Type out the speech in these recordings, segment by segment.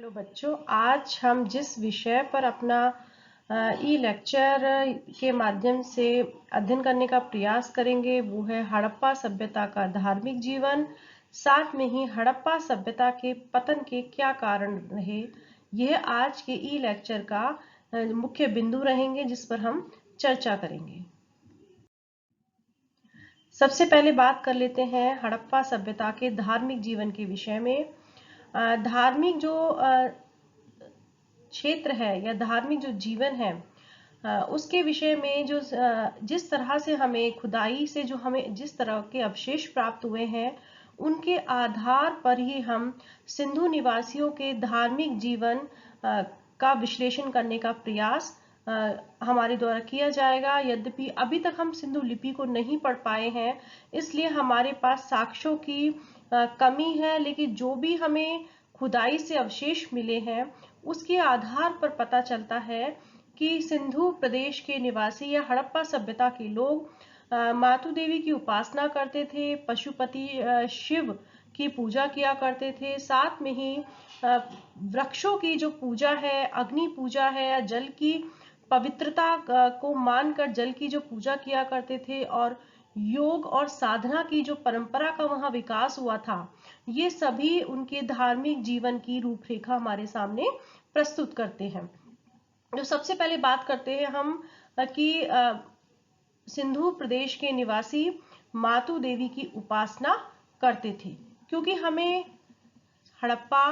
Hello बच्चों, आज हम जिस विषय पर अपना ई लेक्चर के माध्यम से अध्ययन करने का प्रयास करेंगे वो है हड़प्पा सभ्यता का धार्मिक जीवन। साथ में ही हड़प्पा सभ्यता के पतन के क्या कारण रहे, यह आज के ई लेक्चर का मुख्य बिंदु रहेंगे जिस पर हम चर्चा करेंगे। सबसे पहले बात कर लेते हैं हड़प्पा सभ्यता के धार्मिक जीवन के विषय में। धार्मिक जो क्षेत्र है या धार्मिक जो जीवन है उसके विषय में जो जिस तरह से हमें खुदाई से जो हमें जिस तरह के अवशेष प्राप्त हुए हैं उनके आधार पर ही हम सिंधु निवासियों के धार्मिक जीवन का विश्लेषण करने का प्रयास हमारे द्वारा किया जाएगा। यद्यपि अभी तक हम सिंधु लिपि को नहीं पढ़ पाए हैं, इसलिए हमारे पास साक्ष्यों की कमी है, लेकिन जो भी हमें खुदाई से अवशेष मिले हैं उसके आधार पर पता चलता है कि सिंधु प्रदेश के निवासी या हड़प्पा सभ्यता के लोग मातु देवी की उपासना करते थे, पशुपति शिव की पूजा किया करते थे। साथ में ही वृक्षों की जो पूजा है, अग्नि पूजा है, जल की पवित्रता को मानकर जल की जो पूजा किया करते थे और योग और साधना की जो परंपरा का वहां विकास हुआ था, ये सभी उनके धार्मिक जीवन की रूपरेखा हमारे सामने प्रस्तुत करते हैं। तो सबसे पहले बात करते हैं हम कि सिंधु प्रदेश के निवासी मातु देवी की उपासना करते थे, क्योंकि हमें हड़प्पा,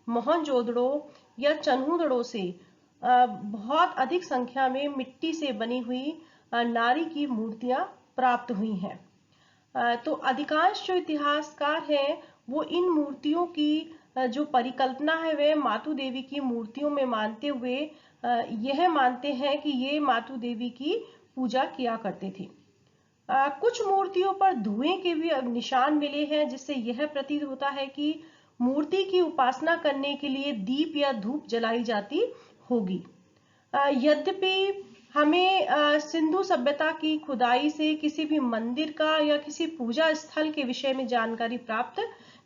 मोहनजोदड़ो या चन्हूदड़ो से बहुत अधिक संख्या में मिट्टी से बनी हुई नारी की मूर्तियां प्राप्त हुई हैं। तो अधिकांश जो इतिहासकार हैं वो इन मूर्तियों की जो परिकल्पना है वे मातु देवी की मूर्तियों में मानते हुए यह मानते हैं कि ये मातु देवी की पूजा किया करते थे। कुछ मूर्तियों पर धुएं के भी निशान मिले हैं, जिससे यह प्रतीत होता है कि मूर्ति की उपासना करने के लिए दीप या धूप जलाई जाती होगी। यद्यपि हमें सिंधु सभ्यता की खुदाई से किसी भी मंदिर का या किसी पूजा स्थल के विषय में जानकारी प्राप्त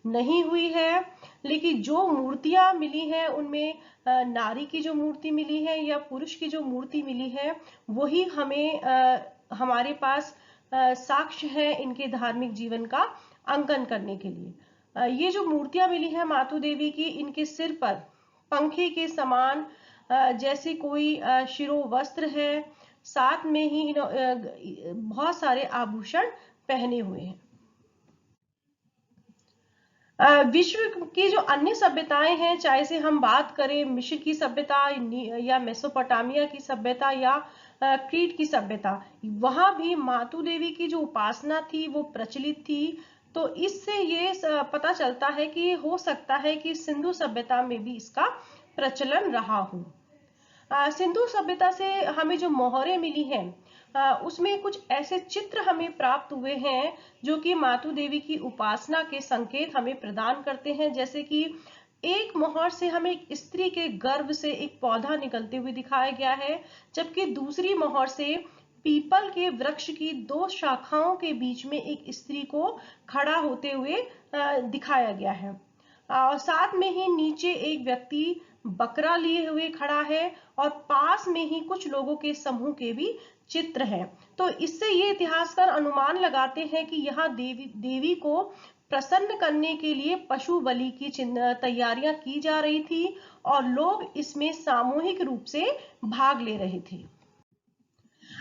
नहीं हुई है, लेकिन जो मूर्तियां मिली हैं उनमें नारी की जो मूर्ति मिली है या पुरुष की जो मूर्ति मिली है वही हमें हमारे पास साक्ष्य है इनके धार्मिक जीवन का अंकन करने के लिए। ये जो मूर्तियां मिली है मातु देवी की, इनके सिर पर पंखे के समान जैसे कोई शिरोवस्त्र है, साथ में ही बहुत सारे आभूषण पहने हुए हैं। विश्व की जो अन्य सभ्यताएं हैं, चाहे से हम बात करें मिस्र की सभ्यता या मेसोपोटामिया की सभ्यता या क्रीट की सभ्यता, वहां भी मातु देवी की जो उपासना थी वो प्रचलित थी। तो इससे ये पता चलता है कि हो सकता है कि सिंधु सभ्यता में भी इसका प्रचलन रहा हो। सिंधु सभ्यता से हमें जो मोहरें मिली हैं उसमें कुछ ऐसे चित्र हमें प्राप्त हुए हैं जो कि मातु देवी की उपासना के संकेत हमें प्रदान करते हैं। जैसे कि एक मोहर से हमें एक स्त्री के गर्भ से एक पौधा निकलते हुए दिखाया गया है, जबकि दूसरी मोहर से पीपल के वृक्ष की दो शाखाओं के बीच में एक स्त्री को खड़ा होते हुए दिखाया गया है। और साथ में ही नीचे एक व्यक्ति बकरा लिए हुए खड़ा है और पास में ही कुछ लोगों के समूह के भी चित्र हैं। तो इससे ये इतिहासकार अनुमान लगाते हैं कि यहाँ देवी को प्रसन्न करने के लिए पशु बलि की तैयारियां की जा रही थी और लोग इसमें सामूहिक रूप से भाग ले रहे थे।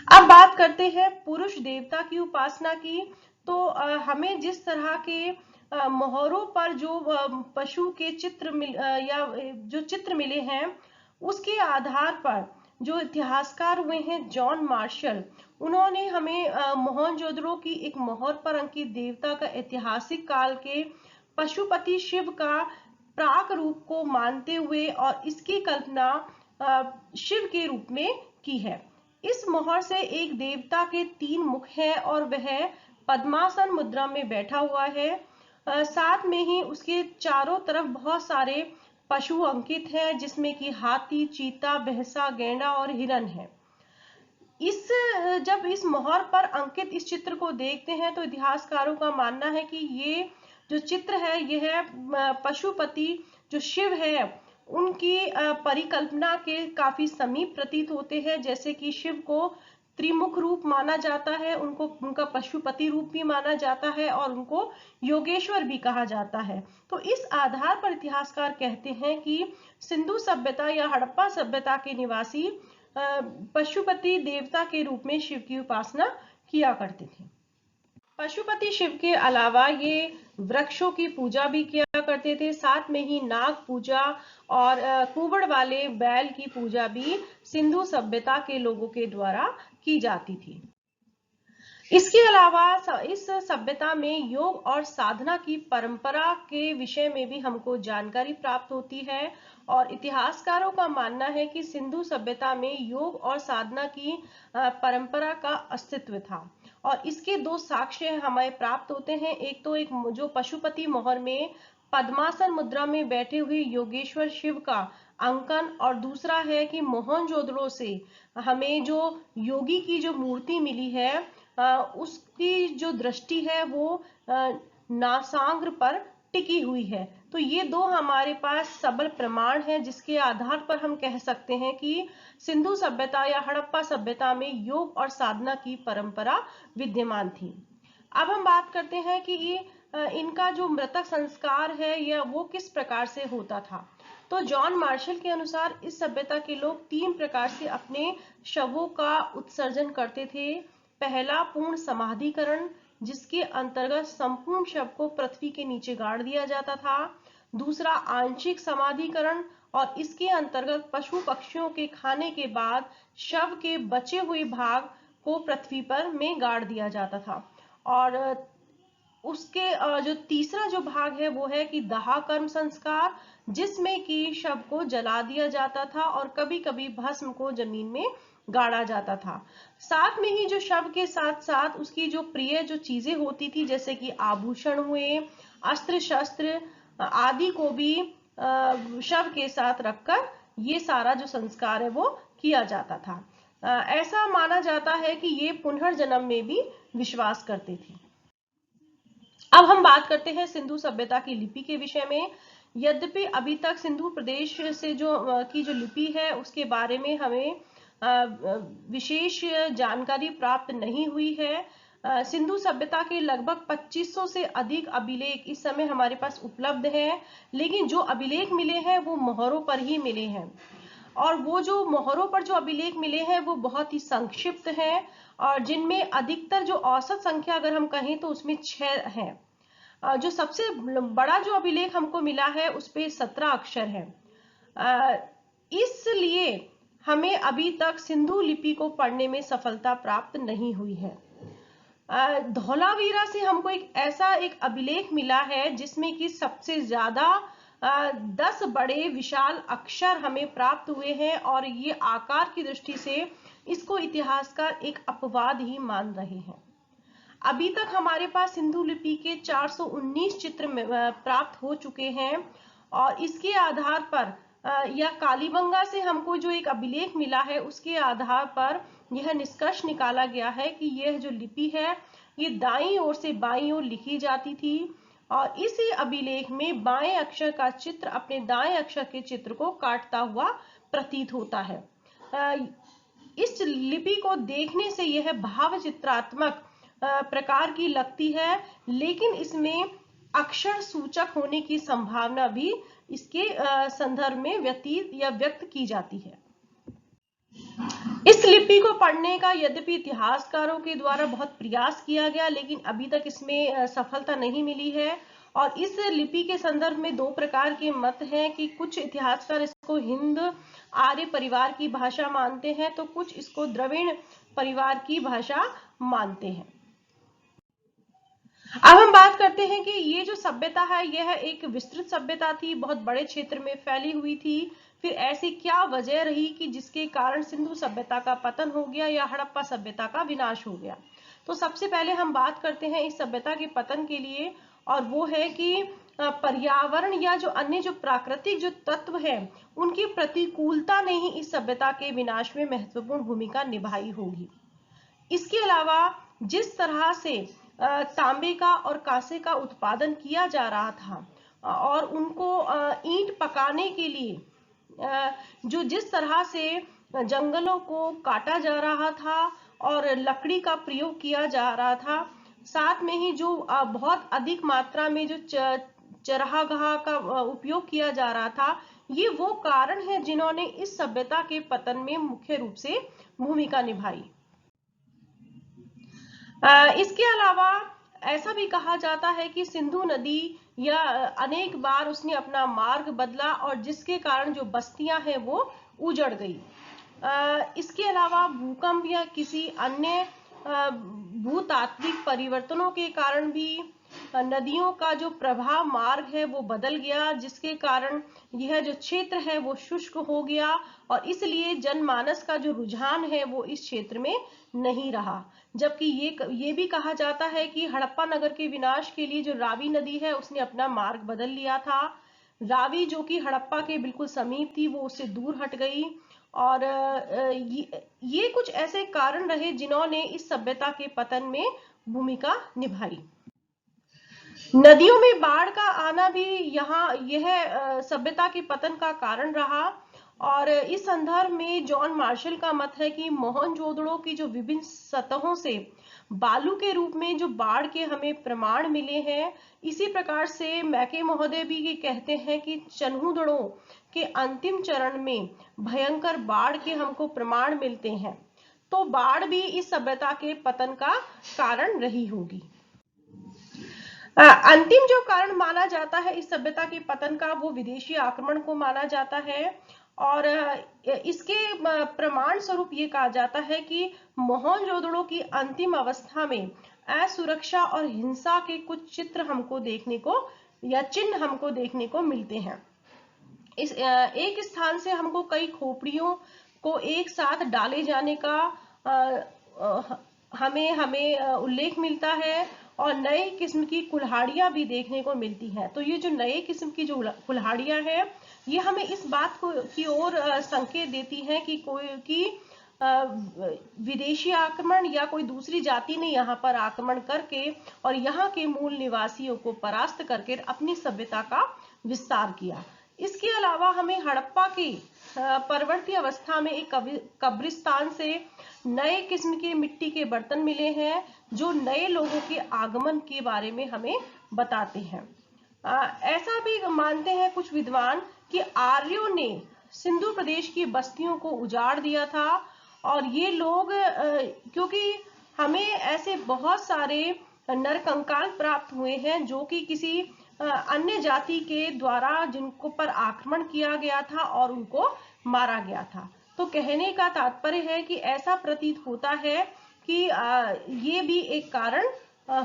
अब बात करते हैं पुरुष देवता की उपासना की। तो हमें जिस तरह के मोहरों पर जो पशु के चित्र या जो चित्र मिले हैं उसके आधार पर जो इतिहासकार हुए हैं जॉन मार्शल, उन्होंने हमें मोहनजोदड़ो की एक मोहर पर अंकित देवता का ऐतिहासिक काल के पशुपति शिव का प्राक रूप को मानते हुए और इसकी कल्पना शिव के रूप में की है। इस मोहर से एक देवता के 3 मुख हैं और वह पद्मासन मुद्रा में बैठा हुआ है। साथ में ही उसके चारों तरफ बहुत सारे पशु अंकित हैं, जिसमें कि हाथी, चीता, भैंसा, गैंडा और हिरन है। जब इस मोहर पर अंकित इस चित्र को देखते हैं तो इतिहासकारों का मानना है कि ये जो चित्र है यह पशुपति जो शिव है उनकी परिकल्पना के काफी समीप प्रतीत होते हैं, जैसे कि शिव को त्रिमुख रूप माना जाता है, उनको उनका पशुपति रूप भी माना जाता है और उनको योगेश्वर भी कहा जाता है। तो इस आधार पर इतिहासकार कहते हैं कि सिंधु सभ्यता या हड़प्पा सभ्यता के निवासी पशुपति देवता के रूप में शिव की उपासना किया करते थे। पशुपति शिव के अलावा ये वृक्षों की पूजा भी किया करते थे, साथ में ही नाग पूजा और कुबड़ वाले बैल की पूजा भी सिंधु सभ्यता के लोगों के द्वारा की जाती थी। इसके अलावा इस सभ्यता में योग और साधना की परंपरा के विषय में भी हमको जानकारी प्राप्त होती है और इतिहासकारों का मानना है कि सिंधु सभ्यता में योग और साधना की परंपरा का अस्तित्व था और इसके दो साक्ष्य हमें प्राप्त होते हैं। एक तो एक जो पशुपति मोहर में पद्मासन मुद्रा में बैठे हुए योगेश्वर शिव का अंकन और दूसरा है कि मोहनजोदड़ो से हमें जो योगी की जो मूर्ति मिली है उसकी जो दृष्टि है वो नासांग्र पर टिकी हुई है। तो ये दो हमारे पास सबल प्रमाण है जिसके आधार पर हम कह सकते हैं कि सिंधु सभ्यता या हड़प्पा सभ्यता में योग और साधना की परंपरा विद्यमान थी। अब हम बात करते हैं कि इनका जो मृतक संस्कार है या वो किस प्रकार से होता था। तो जॉन मार्शल के अनुसार इस सभ्यता के लोग 3 प्रकार से अपने शवों का उत्सर्जन करते थे। पहला पूर्ण समाधिकरण, जिसके अंतर्गत संपूर्ण शव को पृथ्वी के नीचे गाड़ दिया जाता था। दूसरा आंशिक समाधिकरण और इसके अंतर्गत पशु पक्षियों के खाने के बाद शव के बचे हुए भाग को पृथ्वी पर में गाड़ दिया जाता था। और उसके जो तीसरा जो भाग है वो है कि दाह कर्म संस्कार, जिसमें कि शव को जला दिया जाता था और कभी कभी भस्म को जमीन में गाड़ा जाता था। साथ में ही जो शव के साथ साथ उसकी जो प्रिय जो चीजें होती थी जैसे कि आभूषण हुए, अस्त्र शस्त्र आदि को भी शव के साथ रखकर ये सारा जो संस्कार है वो किया जाता था। ऐसा माना जाता है कि ये पुनर्जन्म में भी विश्वास करते थे। अब हम बात करते हैं सिंधु सभ्यता की लिपि के विषय में। यद्यपि अभी तक सिंधु प्रदेश से जो लिपि है उसके बारे में हमें विशेष जानकारी प्राप्त नहीं हुई है। सिंधु सभ्यता के लगभग 2500 से अधिक अभिलेख इस समय हमारे पास उपलब्ध हैं, लेकिन जो अभिलेख मिले हैं वो मोहरों पर ही मिले हैं और वो जो मोहरों पर जो अभिलेख मिले हैं वो बहुत ही संक्षिप्त हैं और जिनमें अधिकतर जो औसत संख्या अगर हम कहें तो उसमें 6 है। जो सबसे बड़ा जो अभिलेख हमको मिला है उस पे 17 अक्षर है। इसलिए हमें अभी तक सिंधु लिपि को पढ़ने में सफलता प्राप्त नहीं हुई है। धौलावीरा से हमको एक अभिलेख मिला है जिसमें कि सबसे ज्यादा 10 बड़े विशाल अक्षर हमें प्राप्त हुए हैं और ये आकार की दृष्टि से इसको इतिहासकार एक अपवाद ही मान रहे हैं। अभी तक हमारे पास सिंधु लिपि के 419 चित्र प्राप्त हो चुके हैं और इसके आधार पर या कालीबंगा से हमको जो एक अभिलेख मिला है उसके आधार पर यह निष्कर्ष निकाला गया है कि यह जो लिपि है ये दाईं ओर से बाईं ओर लिखी जाती थी और इसी अभिलेख में बाएं अक्षर का चित्र अपने दाएं अक्षर के चित्र को काटता हुआ प्रतीत होता है। इस लिपि को देखने से यह भाव चित्रात्मक प्रकार की लगती है, लेकिन इसमें अक्षर सूचक होने की संभावना भी इसके संदर्भ में व्यक्त की जाती है। इस लिपि को पढ़ने का यद्यपि इतिहासकारों के द्वारा बहुत प्रयास किया गया लेकिन अभी तक इसमें सफलता नहीं मिली है और इस लिपि के संदर्भ में 2 प्रकार के मत हैं कि कुछ इतिहासकार इसको हिंद आर्य परिवार की भाषा मानते हैं तो कुछ इसको द्रविड़ परिवार की भाषा मानते हैं। अब हम बात करते हैं कि ये जो सभ्यता है यह एक विस्तृत सभ्यता थी, बहुत बड़े क्षेत्र में फैली हुई थी। फिर ऐसी क्या वजह रही कि जिसके कारण सिंधु सभ्यता का पतन हो गया या हड़प्पा सभ्यता का विनाश हो गया। तो सबसे पहले हम बात करते हैं इस सभ्यता के पतन के लिए और वो है कि पर्यावरण या जो अन्य जो प्राकृतिक जो तत्व है उनकी प्रतिकूलता ने ही इस सभ्यता के विनाश में महत्वपूर्ण भूमिका निभाई होगी। इसके अलावा जिस तरह से तांबे का और कांसे का उत्पादन किया जा रहा था और उनको ईंट पकाने के लिए जो जिस तरह से जंगलों को काटा जा रहा था और लकड़ी का प्रयोग किया जा रहा था, साथ में ही जो बहुत अधिक मात्रा में जो चरागाह का उपयोग किया जा रहा था, ये वो कारण है जिन्होंने इस सभ्यता के पतन में मुख्य रूप से भूमिका निभाई। इसके अलावा ऐसा भी कहा जाता है कि सिंधु नदी या अनेक बार उसने अपना मार्ग बदला और जिसके कारण जो बस्तियां हैं वो उजड़ गई। इसके अलावा भूकंप या किसी अन्य भूतात्विक परिवर्तनों के कारण भी नदियों का जो प्रवाह मार्ग है वो बदल गया, जिसके कारण यह जो क्षेत्र है वो शुष्क हो गया और इसलिए जनमानस का जो रुझान है वो इस क्षेत्र में नहीं रहा। जबकि ये भी कहा जाता है कि हड़प्पा नगर के विनाश के लिए जो रावी नदी है उसने अपना मार्ग बदल लिया था। रावी जो कि हड़प्पा के बिल्कुल समीप थी वो उससे दूर हट गई और ये कुछ ऐसे कारण रहे जिन्होंने इस सभ्यता के पतन में भूमिका निभाई। नदियों में बाढ़ का आना भी यह सभ्यता के पतन का कारण रहा और इस संदर्भ में जॉन मार्शल का मत है कि मोहनजोदड़ो की जो विभिन्न सतहों से बालू के रूप में जो बाढ़ के हमें प्रमाण मिले हैं, इसी प्रकार से मैके महोदय भी ये कहते हैं कि चन्हुदड़ो के अंतिम चरण में भयंकर बाढ़ के हमको प्रमाण मिलते हैं। तो बाढ़ भी इस सभ्यता के पतन का कारण रही होगी। अंतिम जो कारण माना जाता है इस सभ्यता के पतन का वो विदेशी आक्रमण को माना जाता है और इसके प्रमाण स्वरूप ये कहा जाता है कि मोहनजोदड़ो की अंतिम अवस्था में असुरक्षा और हिंसा के कुछ चित्र हमको देखने को या चिन्ह हमको देखने को मिलते हैं। इस एक स्थान से हमको कई खोपड़ियों को एक साथ डाले जाने का हमें उल्लेख मिलता है और नए किस्म की कुल्हाड़ियां भी देखने को मिलती हैं। तो ये जो नए किस्म की जो कुल्हाड़ियां हैं ये हमें इस बात को की ओर संकेत देती हैं कि विदेशी आक्रमण या कोई दूसरी जाति ने यहाँ पर आक्रमण करके और यहाँ के मूल निवासियों को परास्त करके अपनी सभ्यता का विस्तार किया। इसके अलावा हमें हड़प्पा की परवर्ती अवस्था में एक कब्रिस्तान से नए किस्म के मिट्टी के बर्तन मिले हैं जो नए लोगों के आगमन के बारे में हमें बताते हैं। ऐसा भी मानते हैं कुछ विद्वान कि आर्यों ने सिंधु प्रदेश की बस्तियों को उजाड़ दिया था और ये लोग क्योंकि हमें ऐसे बहुत सारे नरकंकाल प्राप्त हुए हैं जो कि किसी अन्य जाति के द्वारा जिनको पर आक्रमण किया गया था और उनको मारा गया था। तो कहने का तात्पर्य है कि ऐसा प्रतीत होता है कि ये भी एक कारण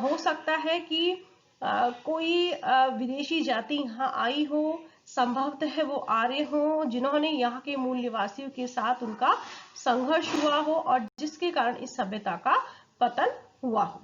हो सकता है कि कोई विदेशी जाति यहाँ आई हो, संभवतः वो आर्य हो जिन्होंने यहाँ के मूल निवासियों के साथ उनका संघर्ष हुआ हो और जिसके कारण इस सभ्यता का पतन हुआ हो।